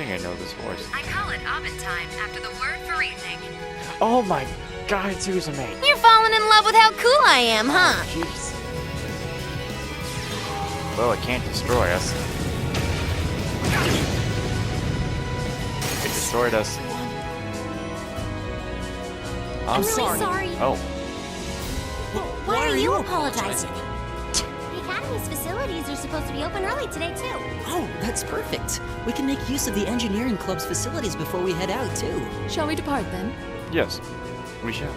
think I know this voice. I call it Ovid time after the word for evening. Oh my god, it's Uzume. You're falling in love with how cool I am, huh? Jeez. Well, it can't destroy us. It destroyed us. I'm really sorry. Oh. Why are you apologizing? The Academy's facilities are supposed to be open early today, too. Oh, that's perfect. We can make use of the engineering club's facilities before we head out, too. Shall we depart then? Yes, we shall.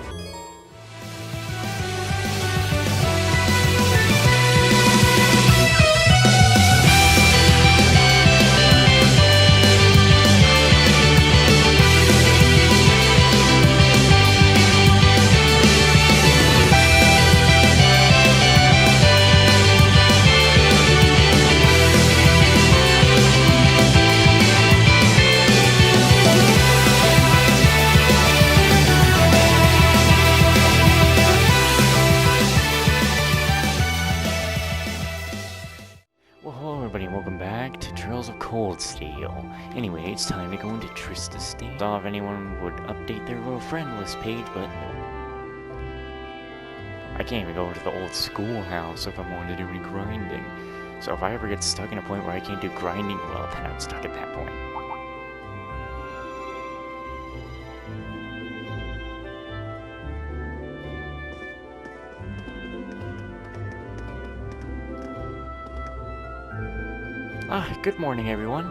Cold Steel. Anyway, it's time to go into Trista State. Saw if anyone would update their little friend list page, but I can't even go over to the old schoolhouse if I wanted to do any grinding. So if I ever get stuck in a point where I can't do grinding, well, then I'm stuck at that point. Good morning, everyone.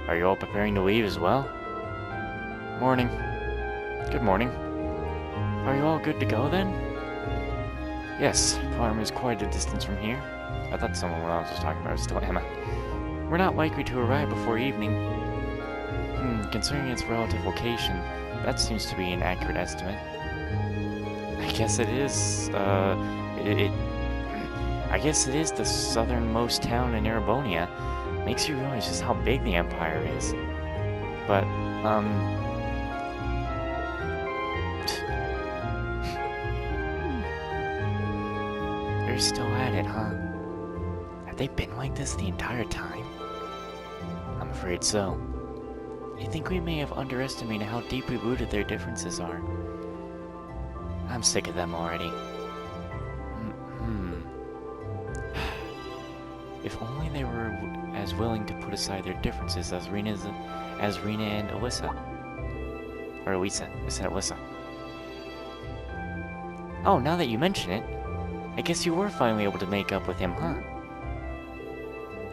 Are you all preparing to leave as well? Morning. Good morning. Are you all good to go then? Yes, the farm is quite a distance from here. I thought someone else was talking about it, still Emma. We're not likely to arrive before evening. Considering its relative location, that seems to be an accurate estimate. I guess it is, I guess it is the southernmost town in Erebonia. Makes you realize just how big the Empire is. But, They're still at it, huh? Have they been like this the entire time? I'm afraid so. I think we may have underestimated how deeply rooted their differences are. I'm sick of them already. If only they were as willing to put aside their differences as Rena and Alyssa. Or Elisa. I said Alyssa. Oh, now that you mention it, I guess you were finally able to make up with him, huh?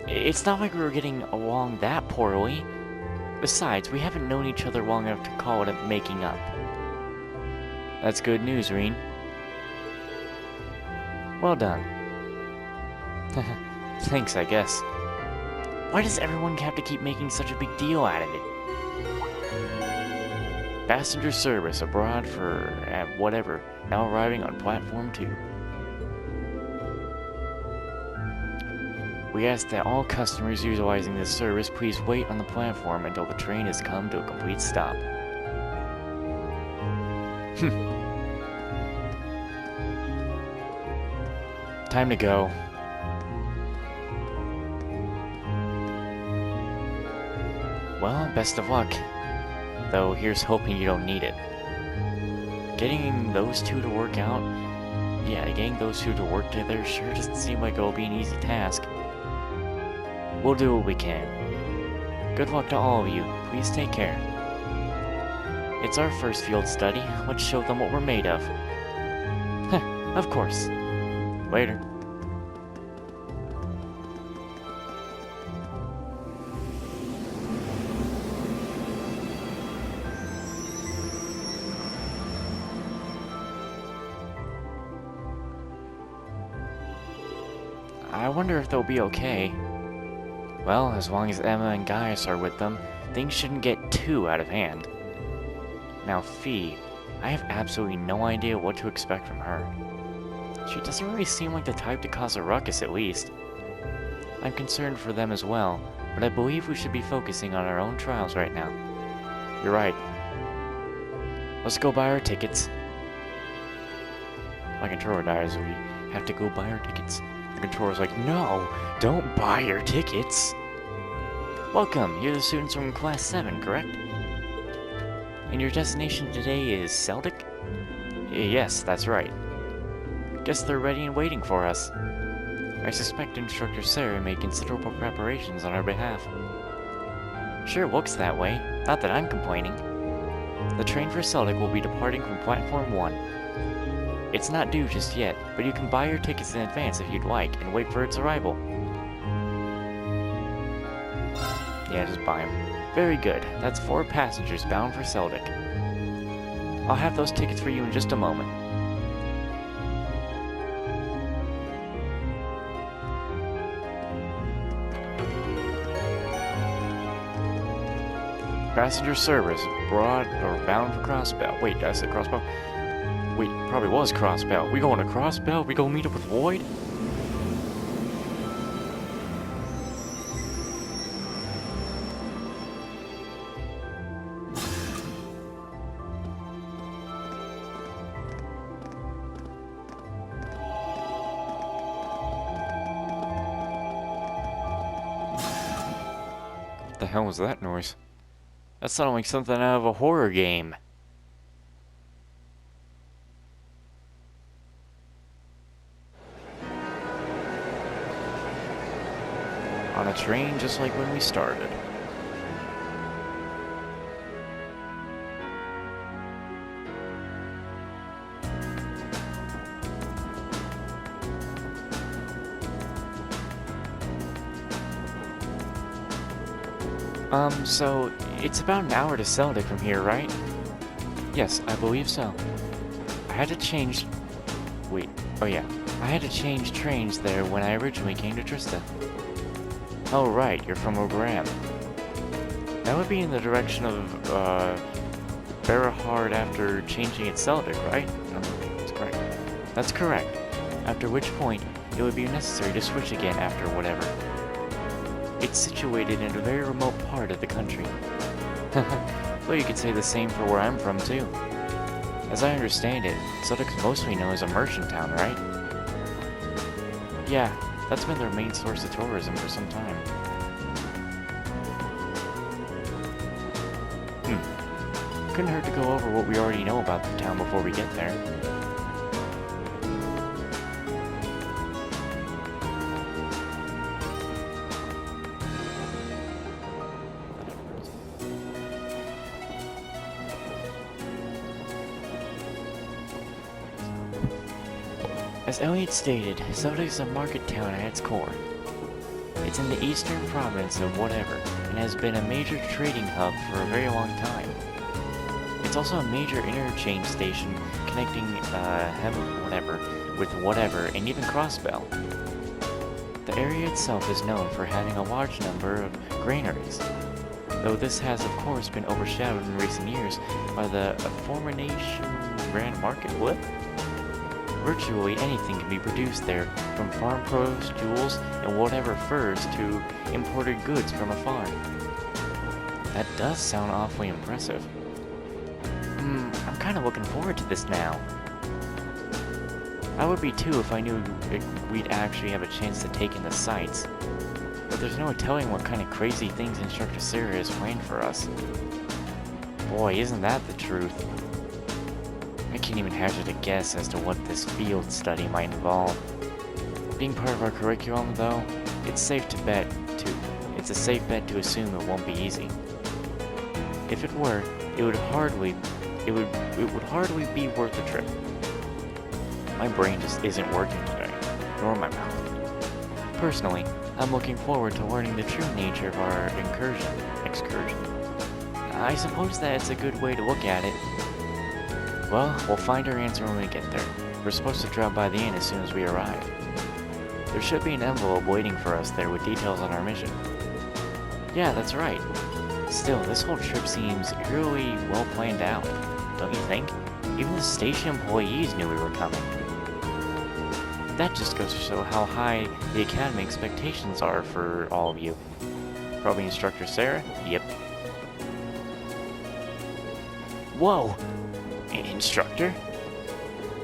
It's not like we were getting along that poorly. Besides, we haven't known each other long enough to call it a making up. That's good news, Reen. Well done. Thanks, I guess. Why does everyone have to keep making such a big deal out of it? Passenger service abroad for whatever, now arriving on platform 2. We ask that all customers utilizing this service please wait on the platform until the train has come to a complete stop. Time to go. Well, best of luck. Though, here's hoping you don't need it. Getting those two to work out... Yeah, getting those two to work together sure doesn't seem like it'll be an easy task. We'll do what we can. Good luck to all of you. Please take care. It's our first field study. Let's show them what we're made of. Of course. Later. I wonder if they'll be okay. Well, as long as Emma and Gaius are with them, things shouldn't get too out of hand. Now, Fee, I have absolutely no idea what to expect from her. She doesn't really seem like the type to cause a ruckus, at least. I'm concerned for them as well, but I believe we should be focusing on our own trials right now. You're right. Let's go buy our tickets. My controller dies, we have to go buy our tickets. The controller's like, no, don't buy your tickets. Welcome, you're the students from Class 7, correct? And your destination today is Celdic? Yes, that's right. Guess they're ready and waiting for us. I suspect Instructor Sarah made considerable preparations on our behalf. Sure looks that way, not that I'm complaining. The train for Celdic will be departing from Platform 1. It's not due just yet, but you can buy your tickets in advance if you'd like and wait for its arrival. Yeah, just buy them. Very good. That's 4 passengers bound for Celdic. I'll have those tickets for you in just a moment. Passenger service broad or bound for Crossbell. Wait, I said Crossbell? Wait, probably was Crossbell. We going to Crossbell? We go meet up with Void? What the hell was that noise? That sounded like something out of a horror game. On a train just like when we started. So, it's about an hour to Celdic from here, right? Yes, I believe so. I had to change... Wait, oh yeah. I had to change trains there when I originally came to Trista. Oh right, you're from Ogram. That would be in the direction of, Berahard after changing at Celdic, right? No, that's correct. That's correct. After which point, it would be necessary to switch again after whatever. It's situated in a very remote part of the country. Well, you could say the same for where I'm from, too. As I understand it, Celdic's mostly known as a merchant town, right? Yeah, that's been their main source of tourism for some time. Couldn't hurt to go over what we already know about the town before we get there. As Elliot stated, Celdic is a market town at its core. It's in the eastern province of whatever, and has been a major trading hub for a very long time. It's also a major interchange station connecting, whatever, with whatever, and even Crossbell. The area itself is known for having a large number of granaries, though this has of course been overshadowed in recent years by the aforementioned grand market. What? Virtually anything can be produced there, from farm produce, jewels, and whatever furs to imported goods from afar. That does sound awfully impressive. I'm kind of looking forward to this now. I would be too if I knew we'd actually have a chance to take in the sights. But there's no telling what kind of crazy things Instructor Sarah has planned for us. Boy, isn't that the truth. I can't even hazard a guess as to what this field study might involve. Being part of our curriculum, though, it's a safe bet to assume it won't be easy. If it were, it would hardly be worth the trip. My brain just isn't working today, nor my mouth. Personally, I'm looking forward to learning the true nature of our excursion. I suppose that it's a good way to look at it. Well, we'll find our answer when we get there. We're supposed to drop by the inn as soon as we arrive. There should be an envelope waiting for us there with details on our mission. Yeah, that's right. Still, this whole trip seems really well planned out, don't you think? Even the station employees knew we were coming. That just goes to show how high the Academy expectations are for all of you. Probably Instructor Sarah? Yep. Whoa! Instructor?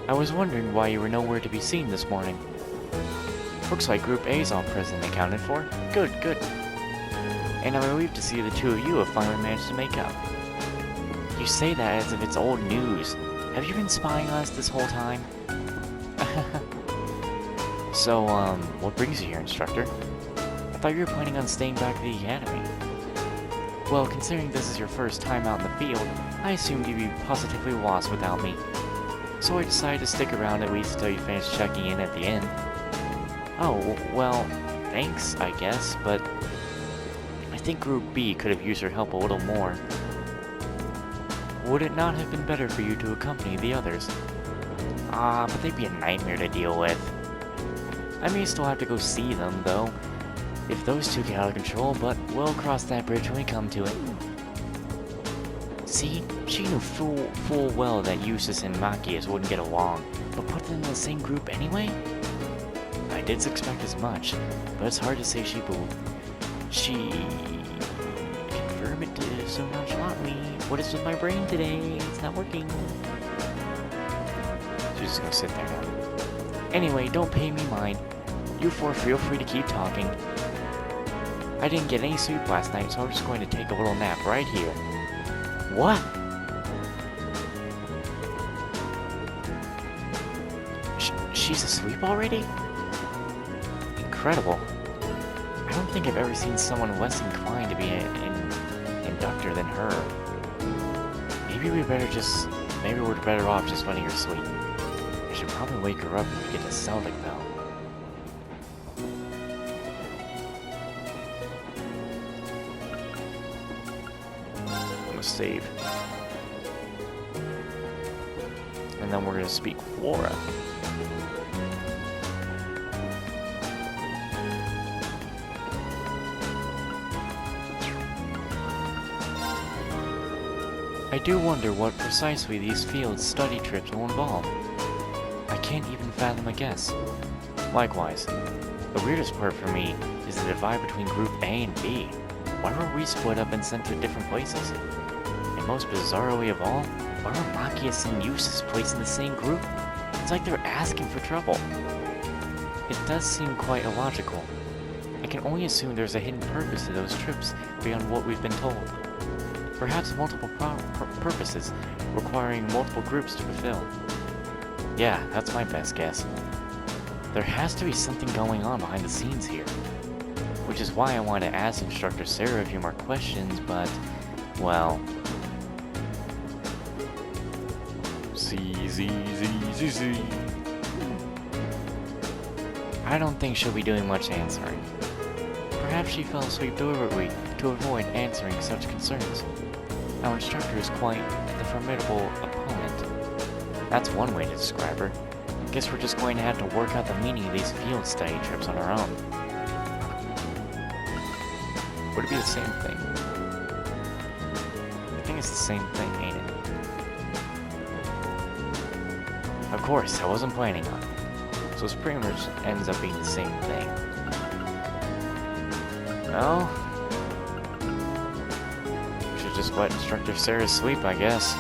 I was wondering why you were nowhere to be seen this morning. Looks like Group A's all present and accounted for. Good, good. and I'm relieved to see the two of you have finally managed to make up. You say that as if it's old news. Have you been spying on us this whole time? So, what brings you here, instructor? I thought you were planning on staying back at the academy. Well, considering this is your first time out in the field, I assumed you'd be positively lost without me. So I decided to stick around at least until you finish checking in at the end. Oh, well, thanks, I guess, but I think Group B could have used your help a little more. Would it not have been better for you to accompany the others? Ah, but they'd be a nightmare to deal with. I may still have to go see them, though, if those two get out of control, but we'll cross that bridge when we come to it. See, she knew full well that Eustace and Machias wouldn't get along, but put them in the same group anyway? I did expect as much, but it's hard to say she confirmed it so nonchalantly. What is with my brain today? It's not working. She's just gonna sit there now. Anyway, don't pay me mind. You four feel free to keep talking. I didn't get any sleep last night, so I'm just going to take a little nap right here. What? She's asleep already? Incredible. I don't think I've ever seen someone less inclined to be an inductor than her. Maybe we're better off just letting her sleep. I should probably wake her up when we get to Celdic, though. Save. And then we're going to speak Flora. I do wonder what precisely these field study trips will involve. I can't even fathom a guess. Likewise, the weirdest part for me is the divide between Group A and B. Why were we split up and sent to different places? And most bizarrely of all, why were Machias and Eustace placed in the same group? It's like they're asking for trouble. It does seem quite illogical. I can only assume there's a hidden purpose to those trips beyond what we've been told. Perhaps multiple purposes requiring multiple groups to fulfill. Yeah, that's my best guess. There has to be something going on behind the scenes here. Which is why I wanted to ask Instructor Sarah a few more questions, but, well... I don't think she'll be doing much answering. Perhaps she fell asleep deliberately to avoid answering such concerns. Our instructor is quite the formidable opponent. That's one way to describe her. Guess we're just going to have to work out the meaning of these field study trips on our own. Would it be the same thing? I think it's the same thing, ain't it? Of course, I wasn't planning on it. So it pretty much ends up being the same thing. Well... should just let Instructor Sarah sleep, I guess.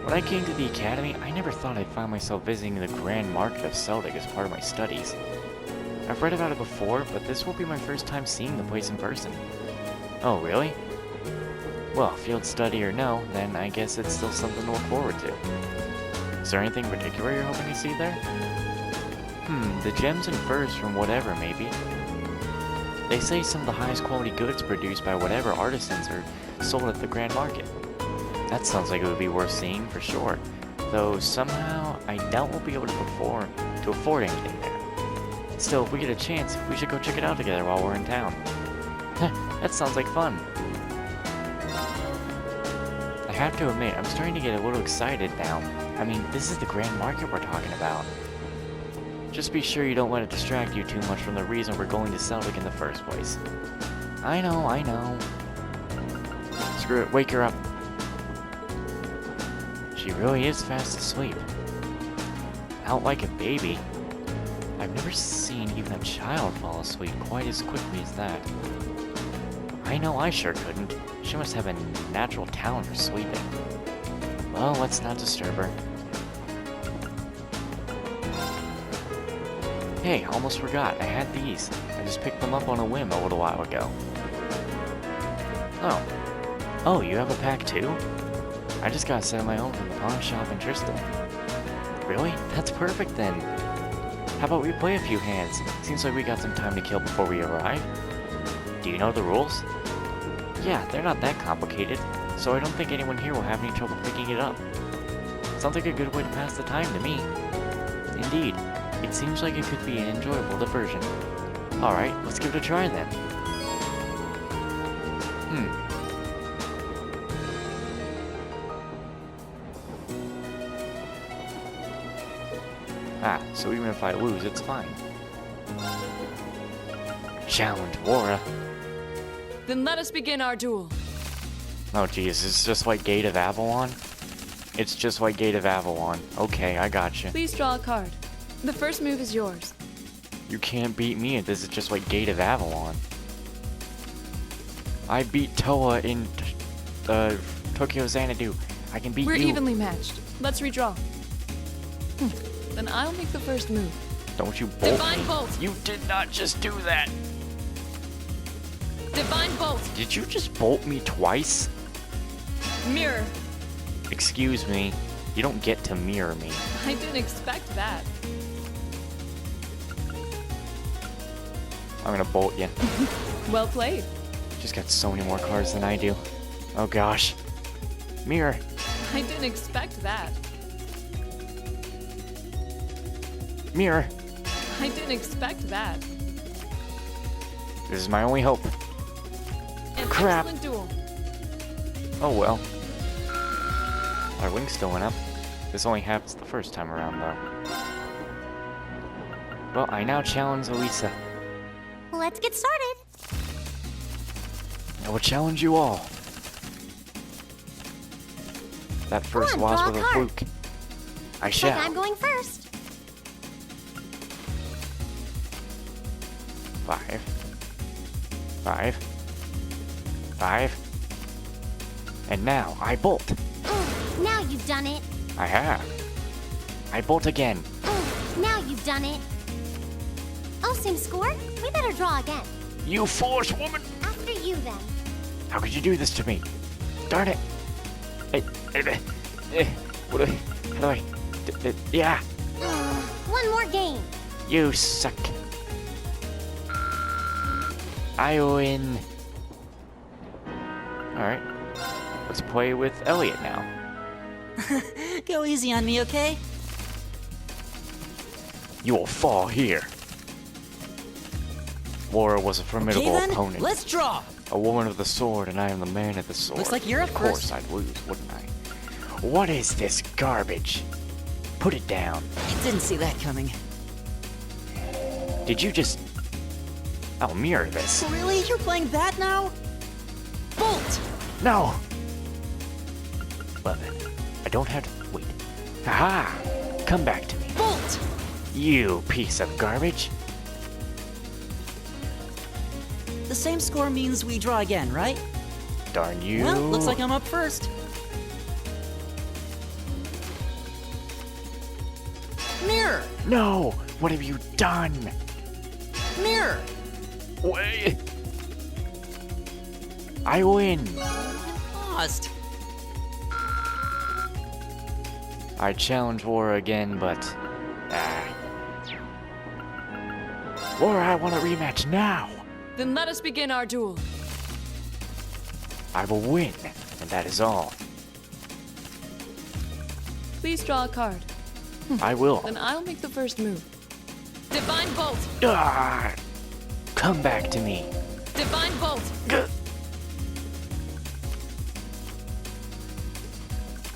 When I came to the academy, I never thought I'd find myself visiting the Grand Market of Celdic as part of my studies. I've read about it before, but this will be my first time seeing the place in person. Oh, really? Well, field study or no, then I guess it's still something to look forward to. Is there anything particular you're hoping to see there? The gems and furs from whatever, maybe. They say some of the highest quality goods produced by whatever artisans are sold at the Grand Market. That sounds like it would be worth seeing for sure, though somehow I doubt we'll be able to afford anything there. Still, if we get a chance, we should go check it out together while we're in town. That sounds like fun. I have to admit, I'm starting to get a little excited now. I mean, this is the Grand Market we're talking about. Just be sure you don't let it distract you too much from the reason we're going to Celdic in the first place. I know. Screw it, wake her up. She really is fast asleep. Out like a baby. I've never seen even a child fall asleep quite as quickly as that. I know I sure couldn't. She must have a natural talent for sleeping. Well, let's not disturb her. Hey, almost forgot. I had these. I just picked them up on a whim a little while ago. Oh. Oh, you have a pack too? I just got a set of my own from the pawn shop in Tristan. Really? That's perfect then. How about we play a few hands? Seems like we got some time to kill before we arrive. Do you know the rules? Yeah, they're not that complicated, so I don't think anyone here will have any trouble picking it up. Sounds like a good way to pass the time to me. Indeed, it seems like it could be an enjoyable diversion. Alright, let's give it a try then. Ah, so even if I lose, it's fine. Challenge, Wara. Then let us begin our duel. Oh geez, it's just like Gate of Avalon? It's just like Gate of Avalon. Okay, I gotcha. Please draw a card. The first move is yours. You can't beat me, and this is just like Gate of Avalon. I beat Toa in Tokyo Xanadu. I can beat We're you. evenly matched. Let's redraw. Then I'll make the first move. Don't you bolt Divine me. Bolt. You did not just do that. Divine Bolt. Did you just bolt me twice? Mirror. Excuse me. You don't get to mirror me. I didn't expect that. I'm gonna bolt you. Well played. Just got so many more cards than I do. Oh gosh. Mirror. I didn't expect that. Mirror. I didn't expect that. This is my only hope. An Crap. excellent duel. Oh well. Our wings still went up. This only happens the first time around though. Well, I now challenge Elisa. Let's get started. I will challenge you all. That first on, loss draw a was a card. fluke. I Like shall. I'm going first. 5. 5. 5. And now I bolt. Now you've done it. I have. I bolt again. Now you've done it. Oh, same score? We better draw again. You foolish woman! After you, then. How could you do this to me? Darn it! What do I? How do I? Yeah! One more game. You suck. I win. Alright. Let's play with Elliot now. Go easy on me, okay? You will fall here. Laura was a formidable Okay then, opponent. let's draw. A woman of the sword, and I am the man of the sword. Looks like you're up Of course first. I'd lose, wouldn't I? What is this garbage? Put it down. I didn't see that coming. Did you just... I'll mirror this. Really? You're playing that now? Bolt! No! Well then, I don't have to... Wait. Aha! Come back to me. Bolt! You piece of garbage. The same score means we draw again, right? Darn you. Well, looks like I'm up first. Mirror! No! What have you done? Mirror! Wait. I win. Paused. I challenge Laura again, but... Laura, I want a rematch now. Then let us begin our duel. I will win, and that is all. Please draw a card. I will. Then I'll make the first move. Divine Bolt! Ah, come back to me. Divine Bolt! Gah.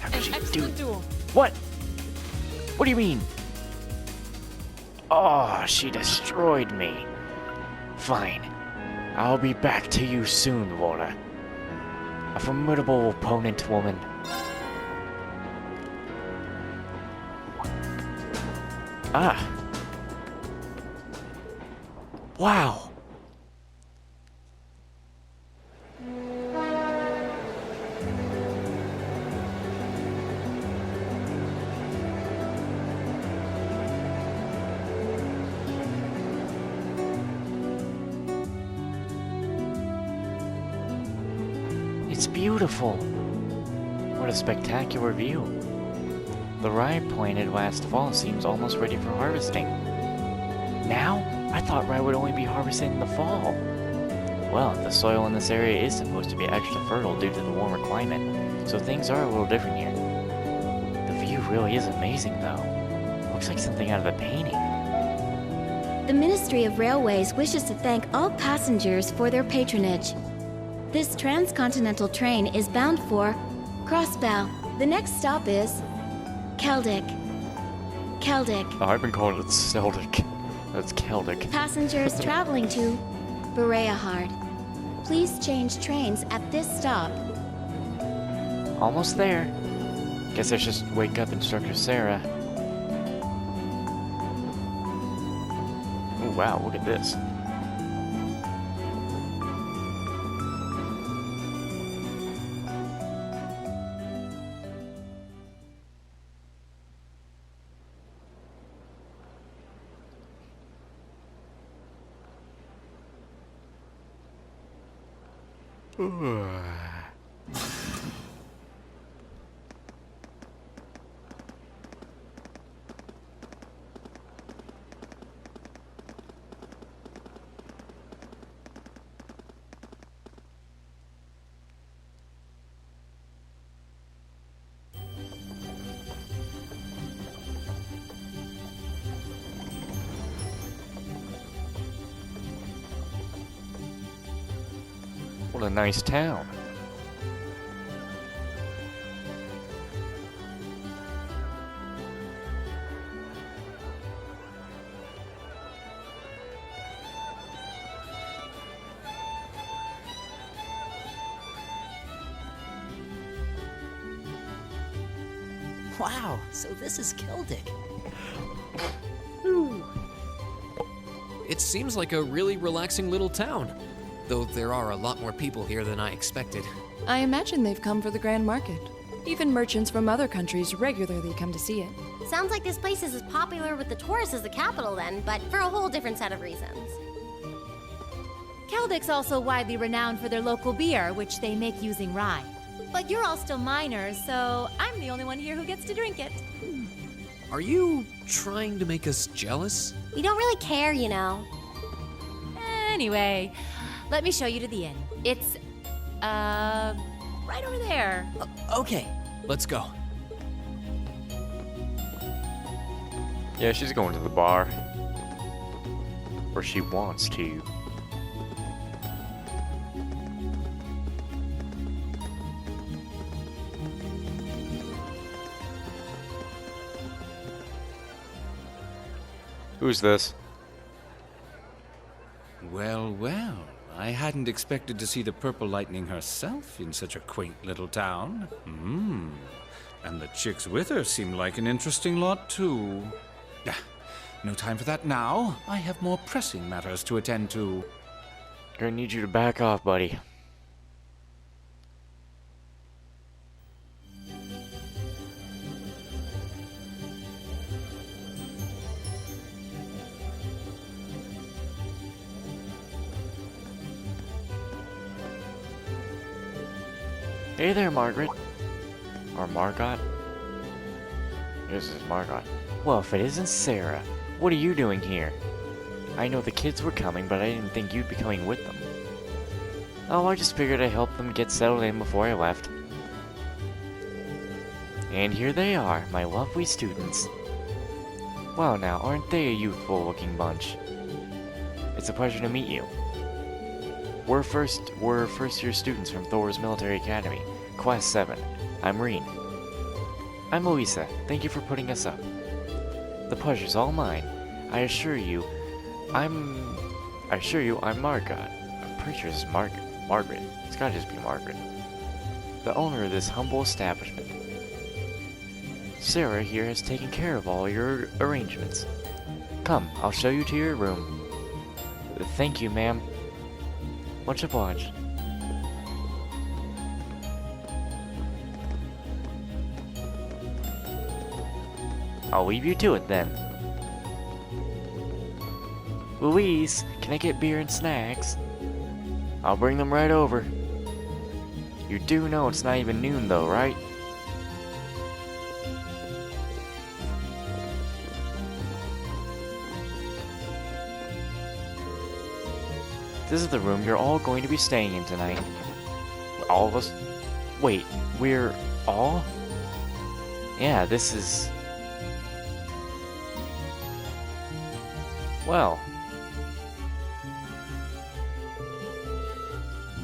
How An could you do? excellent duel. What? What do you mean? Oh, she destroyed me. Fine. I'll be back to you soon, Laura. A formidable opponent, woman. Ah. Wow. It's beautiful. What a spectacular view. The rye planted last fall seems almost ready for harvesting. Now? I thought rye would only be harvested in the fall. Well, the soil in this area is supposed to be extra fertile due to the warmer climate, so things are a little different here. The view really is amazing, though. Looks like something out of a painting. The Ministry of Railways wishes to thank all passengers for their patronage. This transcontinental train is bound for Crossbow. The next stop is Celdic. Celdic. I've been calling it Celdic. That's Celdic. Passengers traveling to Bereahard. Please change trains at this stop. Almost there. Guess I should just wake up Instructor Sarah. Oh wow, look at this. What a nice town. Wow, so this is Celdic. It seems like a really relaxing little town, though there are a lot more people here than I expected. I imagine they've come for the Grand Market. Even merchants from other countries regularly come to see it. Sounds like this place is as popular with the tourists as the capital then, but for a whole different set of reasons. Celdic's also widely renowned for their local beer, which they make using rye. But you're all still minors, so I'm the only one here who gets to drink it. Are you trying to make us jealous? We don't really care, you know. Anyway, let me show you to the inn. It's, right over there. Okay. Let's go. Yeah, she's going to the bar. Or she wants to. Who's this? Well, well, I hadn't expected to see the Purple Lightning herself in such a quaint little town. And the chicks with her seem like an interesting lot, too. Ah, no time for that now. I have more pressing matters to attend to. Gonna need you to back off, buddy. Hey there, Margaret. Or Margot? This is Margot. Well, if it isn't Sarah, what are you doing here? I know the kids were coming, but I didn't think you'd be coming with them. Oh, I just figured I'd help them get settled in before I left. And here they are, my lovely students. Wow, now, aren't they a youthful-looking bunch? It's a pleasure to meet you. We're first-year students from Thor's Military Academy, Class 7. I'm Reen. I'm Elisa. Thank you for putting us up. The pleasure's all mine. I assure you, I'm Margot. I'm pretty sure this is Margaret. It's gotta just be Margaret. The owner of this humble establishment. Sarah here has taken care of all your arrangements. Come, I'll show you to your room. Thank you, ma'am. Much obliged. I'll leave you to it then. Louise, can I get beer and snacks? I'll bring them right over. You do know it's not even noon though, right? This is the room you're all going to be staying in tonight. All of us? Wait, we're all? Yeah, this is... Well...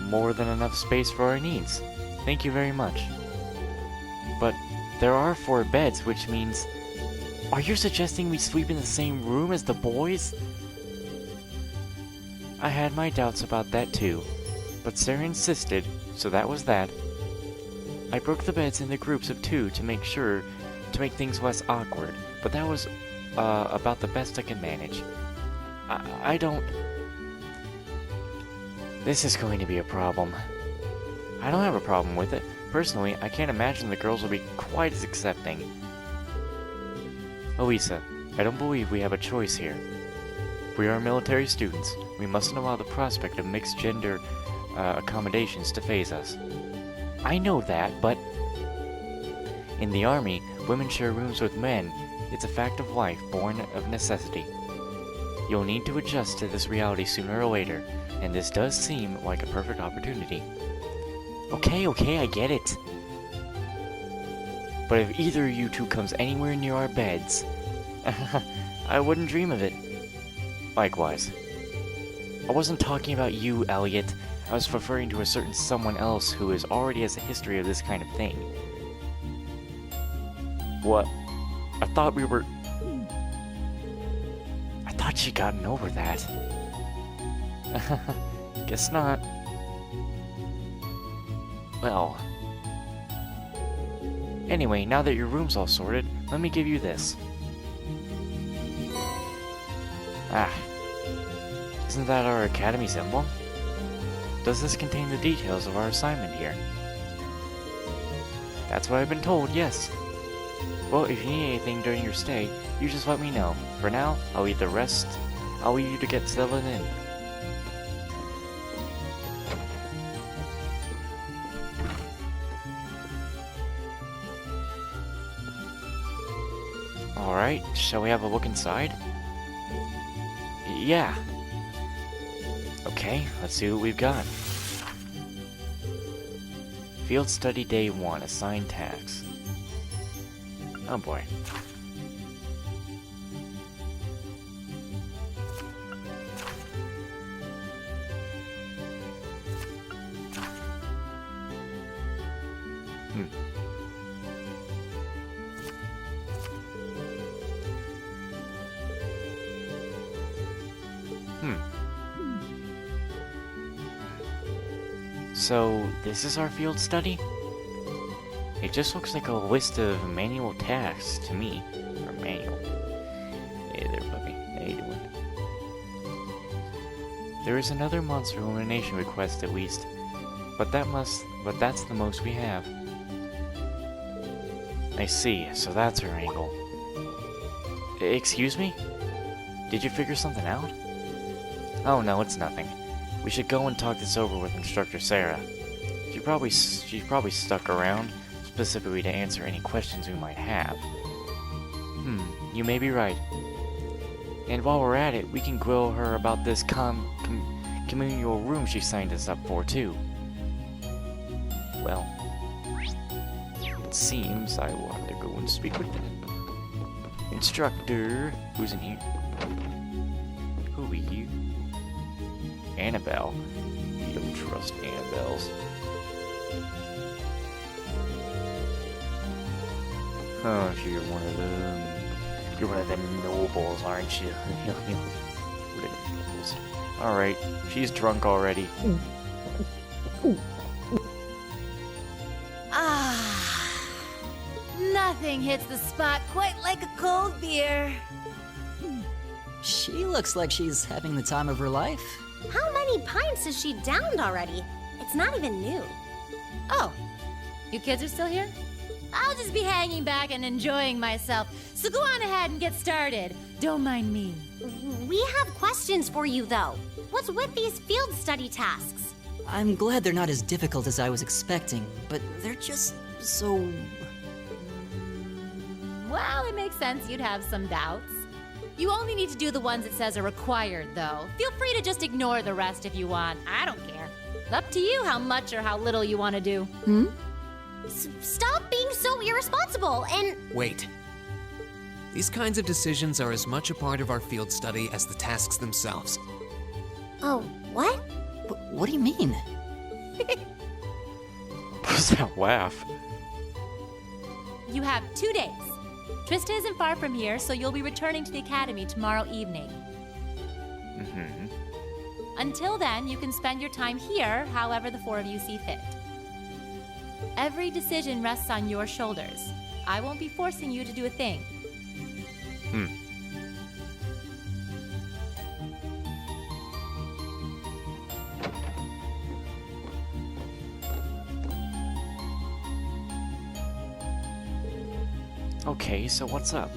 more than enough space for our needs. Thank you very much. But there are 4 beds, which means... Are you suggesting we sleep in the same room as the boys? I had my doubts about that too, but Sarah insisted, so that was that. I broke the beds into groups of 2 to make things less awkward, but that was about the best I could manage. I don't... This is going to be a problem. I don't have a problem with it. Personally, I can't imagine the girls will be quite as accepting. Elisa, I don't believe we have a choice here. We are military students. We mustn't allow the prospect of mixed-gender accommodations to faze us. I know that, but... In the army, women share rooms with men. It's a fact of life, born of necessity. You'll need to adjust to this reality sooner or later, and this does seem like a perfect opportunity. Okay, I get it. But if either of you 2 comes anywhere near our beds, I wouldn't dream of it. Likewise. I wasn't talking about you, Elliot. I was referring to a certain someone else who already has a history of this kind of thing. What? I thought she'd gotten over that. Guess not. Well. Anyway, now that your room's all sorted, let me give you this. Ah. Isn't that our academy's emblem? Does this contain the details of our assignment here? That's what I've been told, yes. Well, if you need anything during your stay, you just let me know. For now, I'll leave you to get settled in. Alright, shall we have a look inside? Yeah. Okay, let's see what we've got. Field Study Day 1, Assigned Tasks. Oh boy. So, this is our field study? It just looks like a list of manual tasks to me. Or manual. Hey there, puppy. How you doing? There is another monster elimination request at least. But that's the most we have. I see, so that's her angle. Excuse me? Did you figure something out? Oh no, it's nothing. We should go and talk this over with Instructor Sarah. She's probably stuck around, specifically to answer any questions we might have. You may be right. And while we're at it, we can grill her about this communal room she signed us up for, too. Well, it seems I will have to go and speak with them. Instructor, who's in here? Who are you? Annabelle. We don't trust Annabelles. Oh, you're one of them. You're one of them nobles, aren't you? Alright, she's drunk already. Nothing hits the spot quite like a cold beer. She looks like she's having the time of her life. How many pints has she downed already? It's not even noon. Oh, you kids are still here? I'll just be hanging back and enjoying myself, so go on ahead and get started. Don't mind me. We have questions for you, though. What's with these field study tasks? I'm glad they're not as difficult as I was expecting, but they're just so... Well, it makes sense you'd have some doubts. You only need to do the ones it says are required, though. Feel free to just ignore the rest if you want. I don't care. It's up to you how much or how little you want to do. Stop being so irresponsible and... Wait. These kinds of decisions are as much a part of our field study as the tasks themselves. Oh, what? What do you mean? What's that laugh? You have 2 days. Trista isn't far from here, so you'll be returning to the academy tomorrow evening. Until then, you can spend your time here however the 4 of you see fit. Every decision rests on your shoulders. I won't be forcing you to do a thing. Okay, so what's up?